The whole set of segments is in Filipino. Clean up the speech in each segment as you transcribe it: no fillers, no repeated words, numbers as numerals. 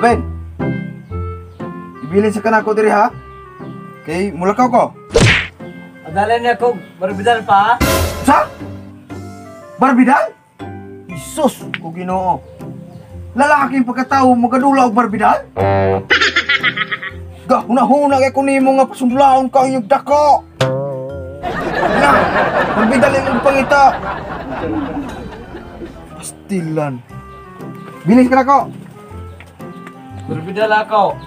Ben. Ibilin sa kanako diri ha. Kay mulakaw ko. Adalan niya ko, barbidal pa. Sa? Barbidal? Isus ko Ginoo. Lalaki pagkatao magadula og barbidal? Ga huna-huna kay ko nimo nga pasundlaon ka inyong dako. Na, barbidal imong pangita. Pastilan. Bilis ka na ko. Barbidal ako.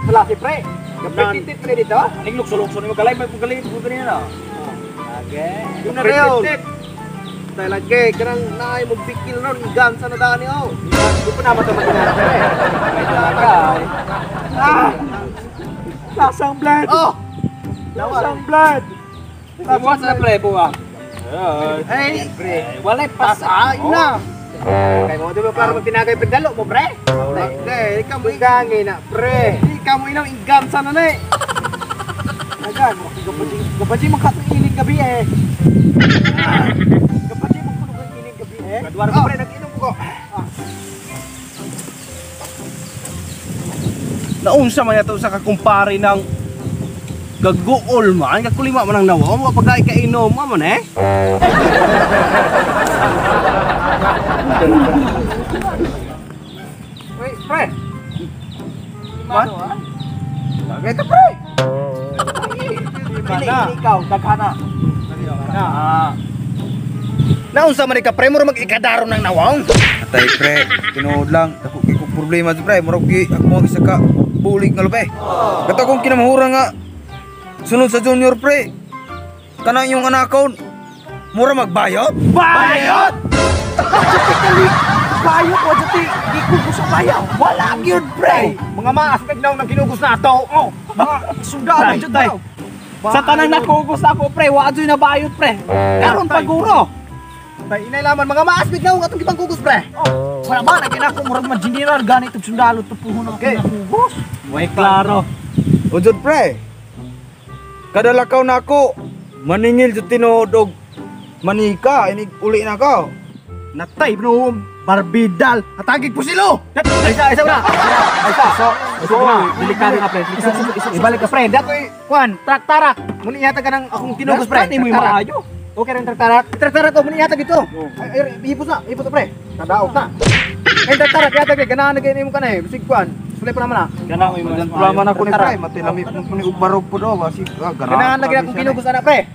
Laki pre. Gapitit pre dito. Aning lukso-lukso ni magalay may pagalit mo ganyan na. Okay. Yung na real. Tayo lagi kanang naay mo bikil ron gan sa nadani oh. Di pa naman tama na pre. Ah! Lasang blood. Oh. Lasang blood. Tapos na pre buwa. Hey, Pre, walay pasa ina. Kay mo dito para magtinagay pedalo mo pre. Hindi, ikaw mo igangin na pre. Ikaw mo inaw ingam sana na eh. Agan, gabaji mo katong iling gabi eh. Gabaji mo katong iling gabi eh. Kadwar ko pre nag-inom ko. Naunsa man yato sa kakumpare ng gaguol man, kakulima man ang nawa, mo pagdai ka inom man eh. Wait, pre. Man? Bagay ka pre. Pili ikaw, daghana. Naunsa man ka pre mo mag-ikadaro ng nawong. Atay pre, tinuod lang. Ako kay kong problema sa pre, murag ako mo isa ka bulig nga lupe. Kato kong kinamahura nga sunod sa junior pre. Kana yung anakon mura magbayot? Bayot! Bayot ko dati, di ko sa bayaw. Wala gyud pre. Mga maaspek daw nang kinugos na ato. Oh, mga sundalo jud daw. Sa tanang nakugos ako pre, wa adtoy na bayot pre. Karon paguro. Tay inay laman mga maaspek daw atong gibang kugos pre. Oh, wala ba na ginako murag mag-general ganit og sundalo tupuhon ako na kugos. Way klaro. Ujud pre. Kada lakaw na ako maningil sa tinuod og manika inig uli na ko. Natay bro, barbidal. Atagig po silo. Isa na. So, delikado ka pre. Ibalik ka pre. Dako kwan, trak-tarak. Muni yata ka nang akong kinugos pre. Ni mo maayo. Okay rin trak-tarak. Trak-tarak ko muni yata gito. Ay, ipos na pre. Tadaog na. Ay, trak-tarak yata kay ganahan na kayo mo ka na eh. Bisig kwan. Sulay pa naman ah. Ganaw mo Madan pulaman ako ni pre, matilami po ni ubarog po do basi Ganahan lagi akong kinugos na pre.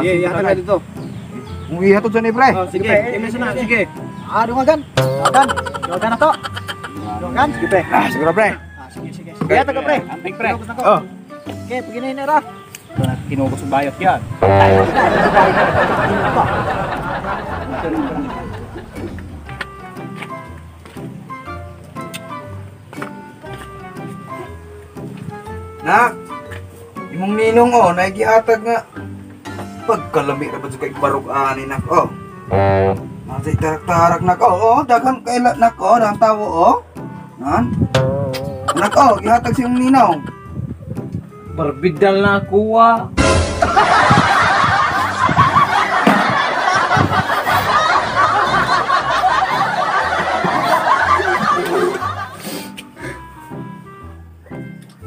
Sige, yata ka dito. Mugi hatod sa ni pre. Sige, imis na, sige. Dungagan. Dungagan na to. Dungagan. Sige pre. Siguro pre. Sige. Yata ka pre. Amping pre. Oh. Okay, paginahin na ra. Kinugos ang bayot yan. Nak, imong ninong oh, naigihatag nga pagkalami ra ba sa kay barog ani nak oh. Masay tarak-tarak nak oh, daghang kaila nak oh, dang tawo oh. Nan? Nak oh, gihatag si imong ninong. Barbidal na kuha.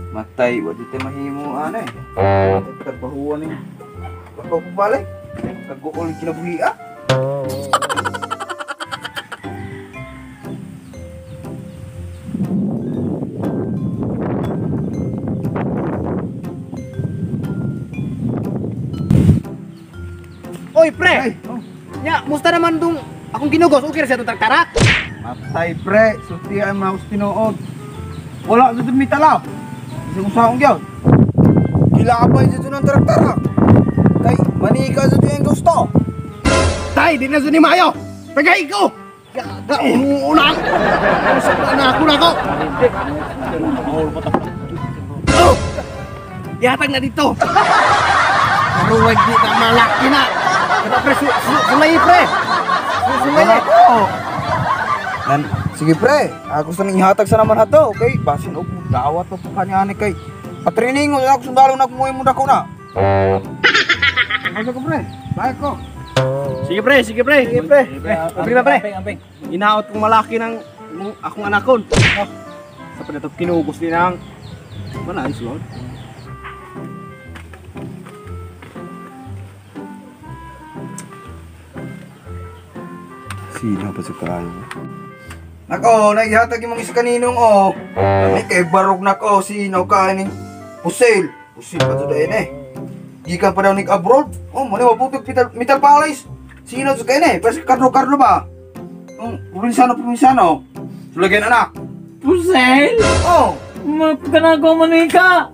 Matay, wadi tayo mahimo ano eh. Tagpahuan eh. Pagpapabalik. Nag-uuli kinabuhi ah. Oy pre. Ay, oh. Nya, musta naman dong akong kinugos? Okay ra sa itong trak-tarak? Matay pre, suti ay maus tinuod. Wala sa tumitalaw. Isa kong saong yun. Kilabay sa ng tarak-tarak. Kay, manika sa yung gusto. Tay, di na sa ni Mayo. Pagay ko. Umuulang. Usap na ako na ko. Oh! Yatag na dito. Maruwag di ka malaki na. Kaya pre, sulay pre. Sulay ako. Nan, sige pre, ako sa ihatag sa naman hato, okay? Basin og dawat pa po kanya ani kay. Patrining ako sundalo na kumuhay mo dako na. Ano ko pre? Baik ko. Sige pre, sige pre. Sige, pre. Amping na pre. Inaot kong malaki ng akong anakon. Sa padatot kinugos din ang manay sulod. Sino pa sa kayo? Nako, naihatag yung mga isa kaninong Kami kay barog nako, sino ka ni? Pusil. Pusil pa to dahin eh. Gikan pa daw ni abroad. Mani mabutog metal palace. Sino sa kayo eh? Pwes karlo-karlo ba? Provinciano. Sulagyan anak. Pusel? Magkanagaw manika!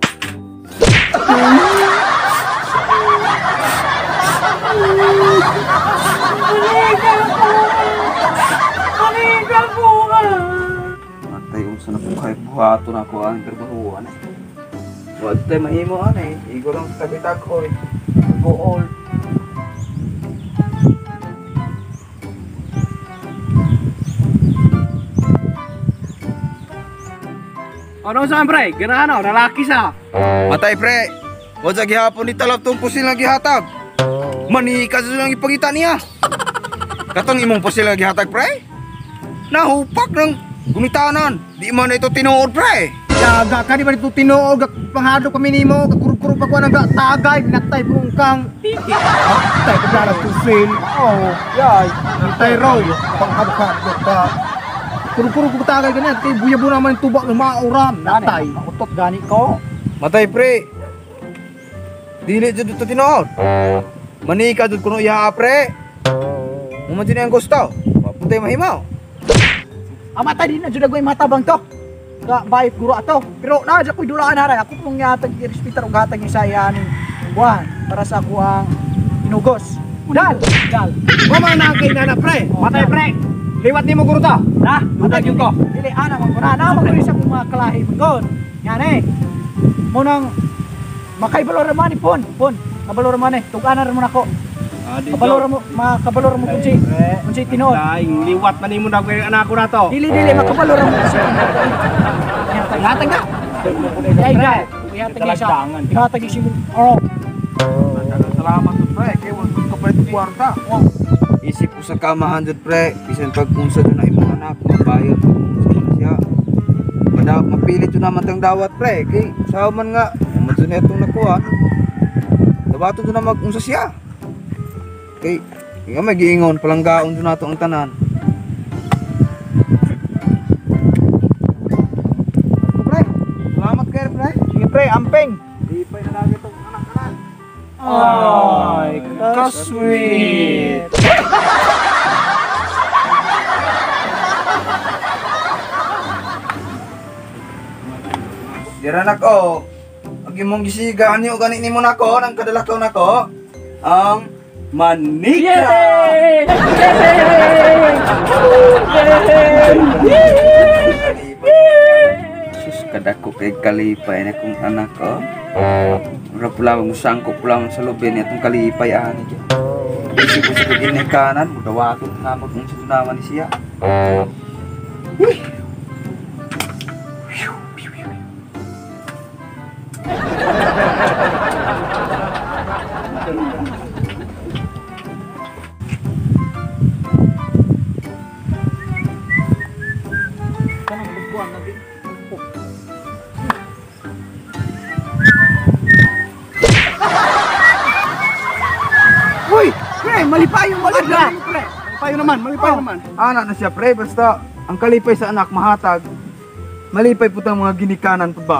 Manika po ka! Matay kung saan po kayo buhato na ako ang trabahuan eh. Huwag tayo mahimoan eh. Igo lang sa tabitag ko eh. Go all. Ano saan pre? Ganano, lalaki sa. Matay pre. Huwag sa gihapon ni talap tong pusil na gihatag. Manika sa lang ipangita niya. Katong imong pusil na gihatag pre. Nahupak ng gumitanan. Di man ito tinuod pre. Daga ka di ba dito tinuog panghadlok kami nimo kagkurukuro pa ko nang tagay natay bungkang. Tay ko dala tusil. Yay. Natay raw panghadlok pa. Kuro-kuro ko tagay ganyan, kay buya-buya naman yung tubak ng mauram. Natay, makutot gani ko. Matay pre. Dili jud ito tinuod. Manika jud kuno iya pre. Mumadyo ang gusto. Papuntay mahimaw. Amatay din na jud agoy matabang to. Ga bayip guro ato. Pero na ja koy dulaan haray. Ako pong yatag irespetar og hatag ni saya ni buwan para sa ako ang inugos. Dal. Mama na kay nana pre. Matay pre. Liwat ni mo guro ta. Na, Matay yun ko. dili ana mo na na mo sa akong mga kalahi mo. Yan eh. Mo nang makaibalor man ni pon. Kabalor man eh. Tug-ana mo nako. Kabalor mo, makabalor mo kunsi tinuod. Ay, liwat man nimo dagway anak ko na to. Dili makabalor mo kunsi. Hatag na. Ay ga. Ihatag ni siya. Ihatag ni si mo. Salamat pre. Kay wala ka pa ito kwarta. Isip ko sa kama 100 pre. Bisan pag unsa na imong anak, mabayad sa siya. Mapilit yun naman tang dawat pre. Kay sa man nga, madyo na itong nakuha. Dabato doon na mag-unsa siya. Kay nga may giingon, palanggaon doon nato ang tanan. Pre, salamat kayo pre. Sige pre, amping. Di pa na lang itong anak-anak. Ay, ka-sweet. Dira nako. Agi mong gisigahan niyo gani nimo nako nang kadalakaw nako. Ang manika. Sus kadako kay kalipay na kong anak ko. Ora pula mo sangkop pula sa lubin itong kalipay ani. Isip ko sa kini kanan, mudawato na mo kung sa naman siya. Uy, pre, malipay yung balad na. Pre. Malipay naman. Anak na siya pre, basta ang kalipay sa anak mahatag. Malipay po tang mga ginikanan pa ba?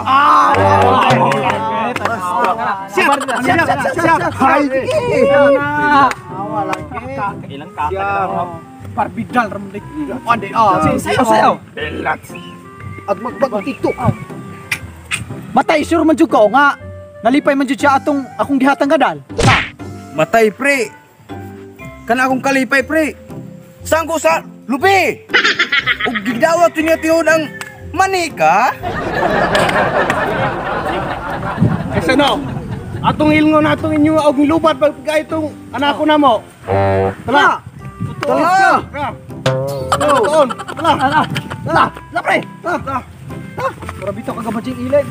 Siap. Walang Ilang kakak. Parbidal ramdik. Ande, sayo. At magbag-tiktok. Matay, sure man jud ko nga. Nalipay man jud siya akong gihatang gadal. Matay pre. Kana akong kalipay pre. Saan ko sa lubi? Ug gidawat niya tiyon ang manika. Kasi no, atong ilngon atong inyo og lubat pag itong anak ko na mo. Tala. Tala. Tuon. Ala, pre. Para bitaw ka gabajing ilig.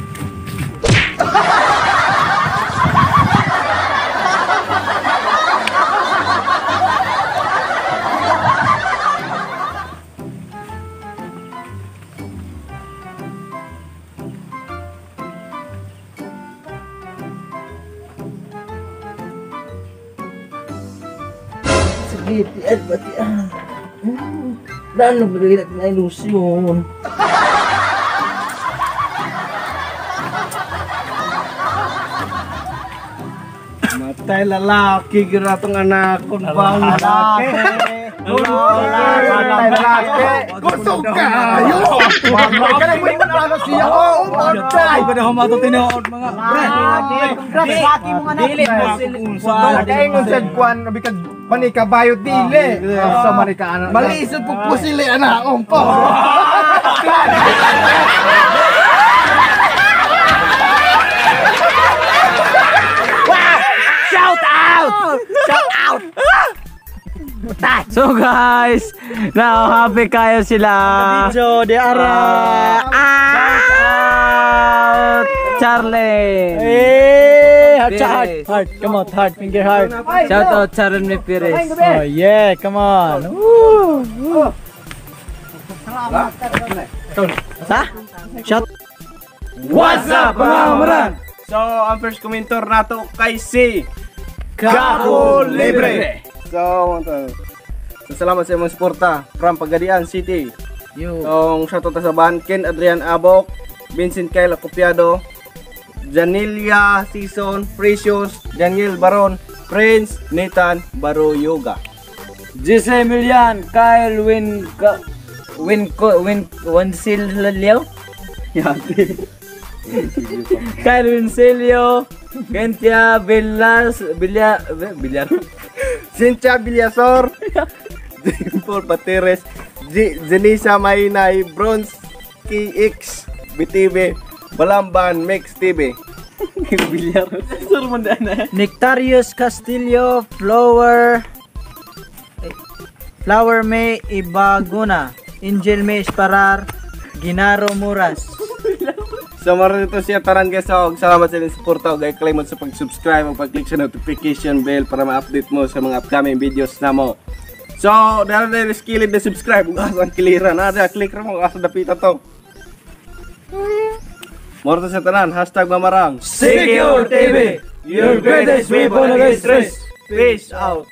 Sakit at pati Daan na bigay natin na ilusyon. Matay lalaki gira tong anak ko bang Lalaki. Lalaki. Gusto kayo. Ka na mo ano siya. Ay ba na humato tinuod mga Congrats sa aking mga anak. Kaya yung sa kwan, nabikag panika bayot dili. Sa manika anak. Malisod po po sila anak. Po. So guys, now happy kayo sila. video di ara. Out Charlie. Heart, come on, heart, finger heart. Shout out Charlie Perez. Oh yeah, come on. Sa? Shout. What's up mga kamaran? So, ang first commentor nato kay si Kako Libre. So, salamat sa imong suporta from Pagadian City. So, shoutout sa bahan Ken Adrian Abok, Vincent Kyle Acopiado, Janilia Season, Precious, Daniel Baron, Prince, Nathan Baro Yoga. Jose Emilian, Kyle Winsilio. Kyle Winsilio, Kentia Villar. Cynthia Villasor, Paul Pateres, Zenisa Maynay, Bronze KX, BTV, Balamban, Mix TV. Nectarius Castillo, Flower May Ibaguna, Angel May Esparar, Ginaro Muras. So maroon ito siya taran guys. So salamat sa inyong suporta. Huwag kayo sa pag-subscribe o pag-click sa notification bell para ma-update mo sa mga upcoming videos na mo. So dahil na skilled na subscribe, huwag asang kiliran. Click rin mo, asang dapita to. Morto sa tanan, #mamarang. Secure TV, your greatest weapon against stress. Peace out.